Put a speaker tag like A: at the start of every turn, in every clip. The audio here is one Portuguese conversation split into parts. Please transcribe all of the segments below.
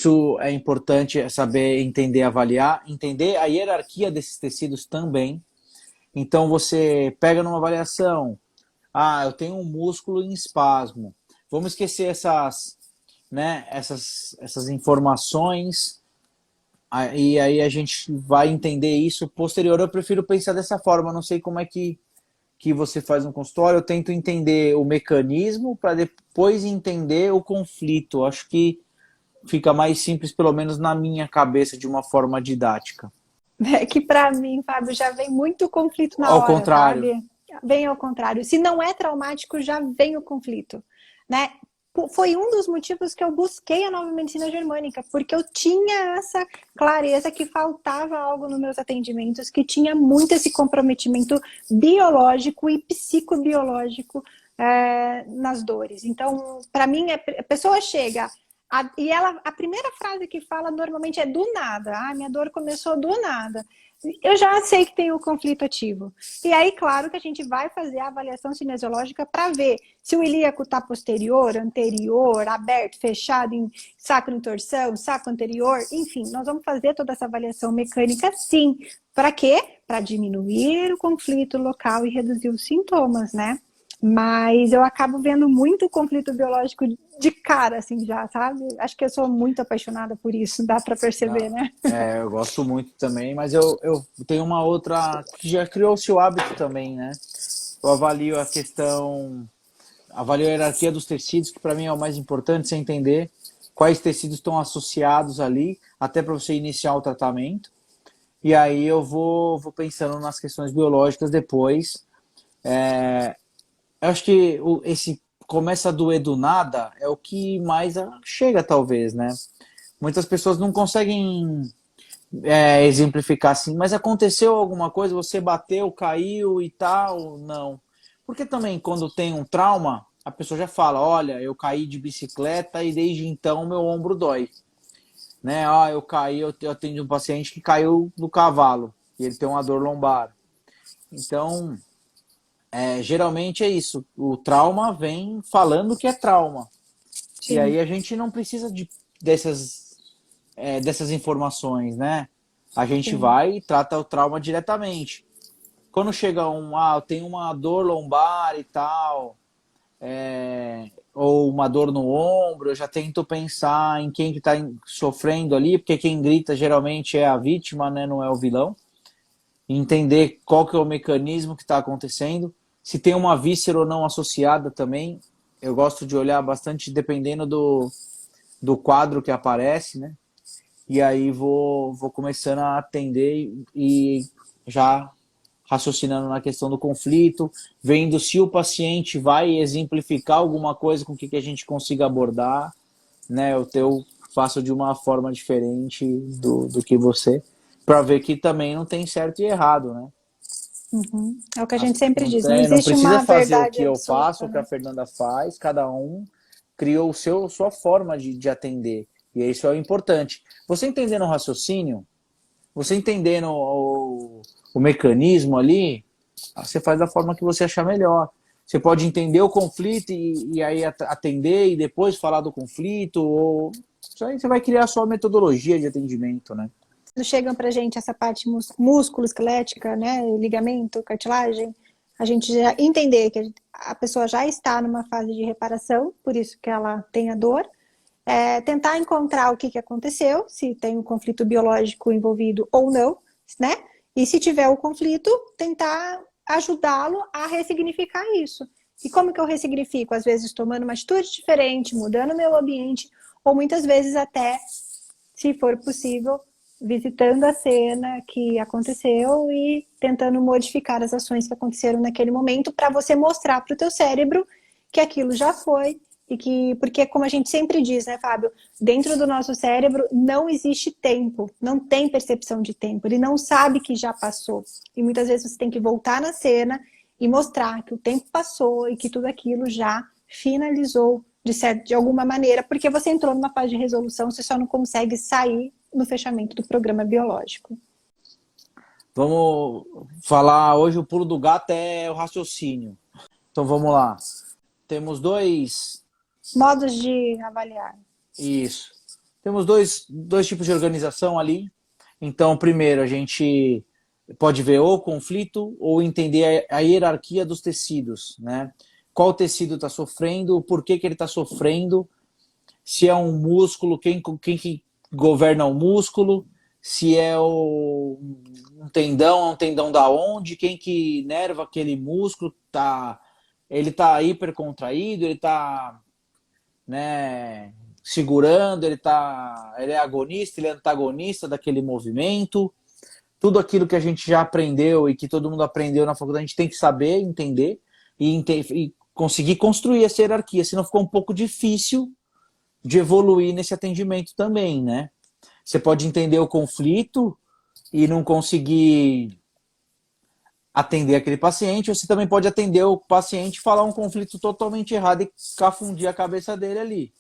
A: Isso é importante saber entender, avaliar, entender a hierarquia desses tecidos também. Então você pega numa avaliação, eu tenho um músculo em espasmo. Vamos esquecer essas informações, e aí a gente vai entender isso posterior. Eu prefiro pensar dessa forma, não sei como é que você faz no consultório, eu tento entender o mecanismo para depois entender o conflito. Acho que fica mais simples, pelo menos na minha cabeça, de uma forma didática.
B: É que para mim, Fábio, já vem muito conflito na
A: Ao
B: hora,
A: contrário.
B: sabe? Vem ao contrário. Se não é traumático, já vem o conflito, né? Foi um dos motivos que eu busquei a nova medicina germânica, porque eu tinha essa clareza que faltava algo nos meus atendimentos, que tinha muito esse comprometimento biológico e psicobiológico nas dores. Então, para mim, a pessoa chega e a primeira frase que fala normalmente é do nada. Minha dor começou do nada. Eu já sei que tem o conflito ativo. E aí, claro que a gente vai fazer a avaliação cinesiológica para ver se o ilíaco está posterior, anterior, aberto, fechado, em sacro em torção, sacro anterior, enfim, nós vamos fazer toda essa avaliação mecânica sim. Para quê? Para diminuir o conflito local e reduzir os sintomas, né? Mas eu acabo vendo muito conflito biológico de cara, assim, já, sabe? Acho que eu sou muito apaixonada por isso, dá para perceber, né?
A: Eu gosto muito também, mas eu tenho uma outra que já criou-se o hábito também, né? Eu avalio a questão, avalio a hierarquia dos tecidos, que para mim é o mais importante, você entender quais tecidos estão associados ali, até para você iniciar o tratamento. E aí eu vou pensando nas questões biológicas depois. Eu acho que esse começa a doer do nada é o que mais chega, talvez, né? Muitas pessoas não conseguem exemplificar assim, mas aconteceu alguma coisa, você bateu, caiu e tal, não. Porque também quando tem um trauma, a pessoa já fala, olha, eu caí de bicicleta e desde então meu ombro dói. Né? Eu caí, eu atendo um paciente que caiu do cavalo e ele tem uma dor lombar. Então, geralmente é isso, o trauma vem falando que é trauma. E
B: Sim.
A: aí a gente não precisa dessas informações, né? A gente
B: Sim.
A: vai e trata o trauma diretamente. Quando chega eu tenho uma dor lombar e tal, ou uma dor no ombro, eu já tento pensar em quem que está sofrendo ali, porque quem grita geralmente é a vítima, né? Não é o vilão. Entender qual que é o mecanismo que está acontecendo, se tem uma víscera ou não associada também. Eu gosto de olhar bastante dependendo do quadro que aparece, né? E aí vou começando a atender e já raciocinando na questão do conflito, vendo se o paciente vai exemplificar alguma coisa com que a gente consiga abordar, né? Eu faço de uma forma diferente do que você, para ver que também não tem certo e errado, né?
B: Uhum. É o que a gente sempre diz, não
A: Não
B: existe
A: precisa
B: uma
A: fazer o
B: verdade
A: que eu faço,
B: absoluta,
A: o que a
B: né?
A: Fernanda faz, cada um criou sua forma de atender. E isso é o importante. Você entendendo o raciocínio, você entendendo o mecanismo ali, você faz da forma que você achar melhor. Você pode entender o conflito e aí atender e depois falar do conflito, ou isso aí você vai criar a sua metodologia de atendimento, né?
B: Quando chegam pra gente essa parte músculo, esquelética, né, ligamento, cartilagem, a gente já entender que a pessoa já está numa fase de reparação, por isso que ela tem a dor, tentar encontrar o que aconteceu, se tem um conflito biológico envolvido ou não, né? E se tiver o conflito, tentar ajudá-lo a ressignificar isso. E como que eu ressignifico? Às vezes tomando uma atitude diferente, mudando o meu ambiente, ou muitas vezes até, se for possível, visitando a cena que aconteceu e tentando modificar as ações que aconteceram naquele momento para você mostrar para o teu cérebro que aquilo já foi e que, porque como a gente sempre diz, né, Fábio, dentro do nosso cérebro não existe tempo, não tem percepção de tempo, ele não sabe que já passou. E muitas vezes você tem que voltar na cena e mostrar que o tempo passou e que tudo aquilo já finalizou de alguma maneira, porque você entrou numa fase de resolução, você só não consegue sair no fechamento do programa biológico.
A: Vamos falar hoje, o pulo do gato é o raciocínio. Então vamos lá. Temos dois.
B: Modos de avaliar.
A: Isso. Temos dois tipos de organização ali. Então, primeiro, a gente pode ver ou conflito ou entender a hierarquia dos tecidos, né? Qual tecido está sofrendo, por que ele está sofrendo, se é um músculo, quem que governa o músculo, se é um tendão da onde, quem que inerva aquele músculo, ele está hipercontraído, ele está, né, segurando, ele é agonista, ele é antagonista daquele movimento. Tudo aquilo que a gente já aprendeu e que todo mundo aprendeu na faculdade, a gente tem que saber, entender e conseguir construir essa hierarquia, senão ficou um pouco difícil de evoluir nesse atendimento também, né? Você pode entender o conflito e não conseguir atender aquele paciente, ou você também pode atender o paciente e falar um conflito totalmente errado e cafundir a cabeça dele ali.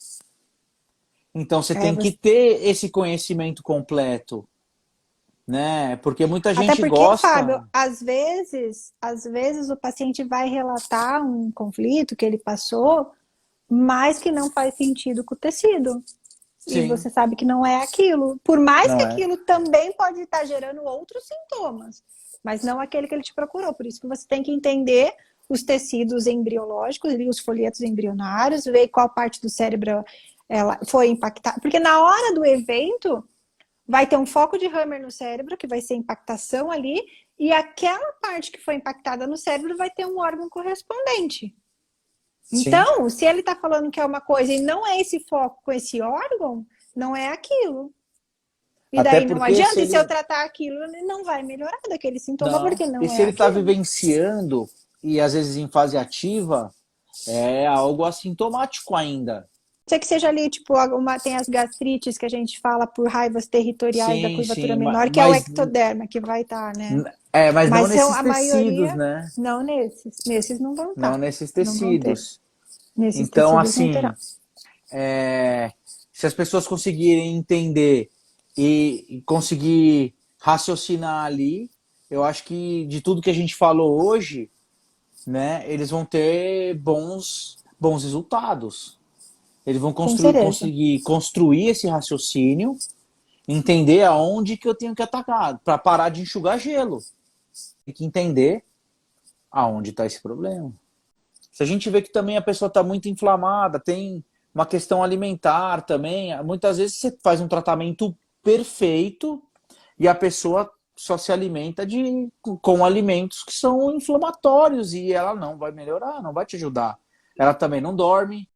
A: Então você tem que ter esse conhecimento completo, né? Porque muita
B: Até
A: gente
B: porque,
A: gosta.
B: Fábio, às vezes o paciente vai relatar um conflito que ele passou, mas que não faz sentido com o tecido. E
A: Sim,
B: você sabe que não é aquilo. Por mais que
A: não é?
B: aquilo também pode estar gerando outros sintomas, mas não aquele que ele te procurou. Por isso que você tem que entender os tecidos embriológicos, os folhetos embrionários, ver qual parte do cérebro ela foi impactada. Porque na hora do evento, vai ter um foco de Hammer no cérebro, que vai ser impactação ali, e aquela parte que foi impactada no cérebro vai ter um órgão correspondente.
A: Sim.
B: Então, se ele está falando que é uma coisa e não é esse foco com esse órgão, não é aquilo. E
A: Até
B: daí não
A: porque se
B: adianta, e se eu
A: ele.
B: tratar aquilo, ele não vai melhorar daquele sintoma,
A: Não.
B: porque
A: E
B: não
A: se
B: é
A: ele está
B: aquilo.
A: vivenciando, e às vezes em fase ativa, é algo assintomático ainda.
B: Sei que seja ali, tipo, tem as gastrites que a gente fala por raivas territoriais da
A: Sim,
B: curvatura
A: sim,
B: menor, que é o
A: mas,
B: ectoderma, que vai estar, né?
A: mas não
B: Mas são
A: nesses
B: a
A: tecidos,
B: maioria,
A: né?
B: não nesses. Nesses não vão
A: Não
B: estar.
A: nesses
B: Não vão ter.
A: tecidos.
B: Nesses
A: Então,
B: tecidos não
A: assim,
B: terá.
A: se as pessoas conseguirem entender e conseguir raciocinar ali, eu acho que de tudo que a gente falou hoje, né, eles vão ter bons resultados. Eles vão
B: Com certeza.
A: conseguir construir esse raciocínio, entender aonde que eu tenho que atacar, para parar de enxugar gelo. Tem que entender aonde está esse problema. Se a gente vê que também a pessoa está muito inflamada, tem uma questão alimentar também, muitas vezes você faz um tratamento perfeito e a pessoa só se alimenta com alimentos que são inflamatórios e ela não vai melhorar, não vai te ajudar. Ela também não dorme.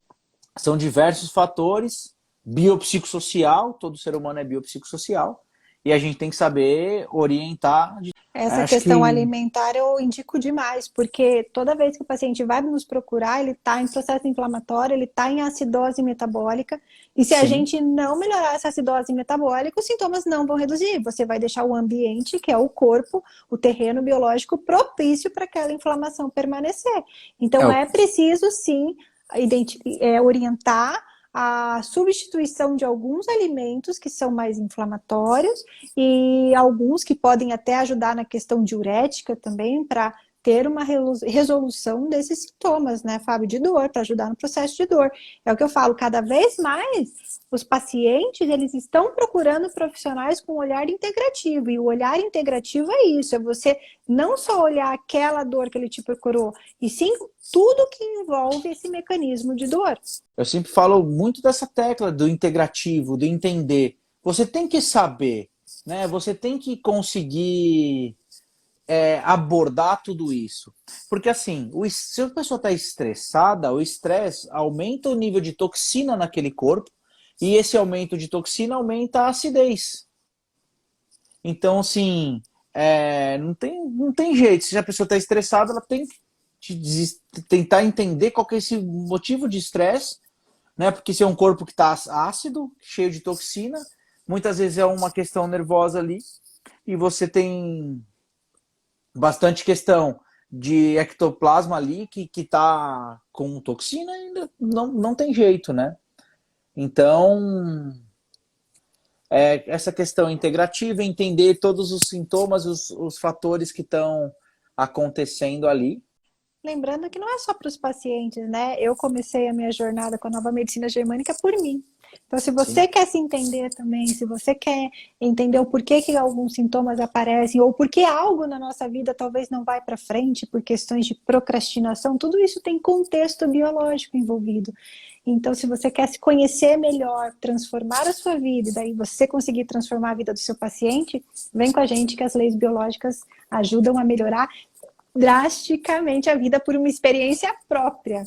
A: São diversos fatores, biopsicossocial, todo ser humano é biopsicossocial, e a gente tem que saber orientar.
B: Essa
A: Acho
B: questão
A: que
B: alimentar eu indico demais, porque toda vez que o paciente vai nos procurar, ele está em processo inflamatório, ele está em acidose metabólica, e se a
A: sim,
B: gente não melhorar essa acidose metabólica, os sintomas não vão reduzir. Você vai deixar o ambiente, que é o corpo, o terreno biológico propício para aquela inflamação permanecer.
A: é
B: Então
A: o
B: é preciso sim orientar a substituição de alguns alimentos que são mais inflamatórios e alguns que podem até ajudar na questão diurética também, para ter uma resolução desses sintomas, né, Fábio, de dor, para ajudar no processo de dor. É o que eu falo, cada vez mais os pacientes, eles estão procurando profissionais com olhar integrativo, e o olhar integrativo é isso, é você não só olhar aquela dor que ele te procurou, e sim tudo que envolve esse mecanismo de dor.
A: eu sempre falo muito dessa tecla do integrativo, do entender. Você tem que saber, né? Você tem que conseguir abordar tudo isso. Porque assim, se a pessoa está estressada, o estresse aumenta o nível de toxina naquele corpo, e esse aumento de toxina aumenta a acidez. Então, assim, não tem jeito. Se a pessoa está estressada, ela tem que tentar entender qual que é esse motivo de estresse, né? Porque se é um corpo que está ácido, cheio de toxina, muitas vezes é uma questão nervosa ali, e você tem bastante questão de ectoplasma ali que tá com toxina, ainda não tem jeito, né? Então, essa questão integrativa, entender todos os sintomas, os fatores que estão acontecendo ali.
B: Lembrando que não é só para os pacientes, né? Eu comecei a minha jornada com a nova medicina germânica por mim. Então, se você quer se entender também, se você quer entender o porquê que alguns sintomas aparecem, ou porque algo na nossa vida talvez não vai para frente por questões de procrastinação, tudo isso tem contexto biológico envolvido. Então, se você quer se conhecer melhor, transformar a sua vida, e daí você conseguir transformar a vida do seu paciente, vem com a gente que as leis biológicas ajudam a melhorar drasticamente a vida por uma experiência própria.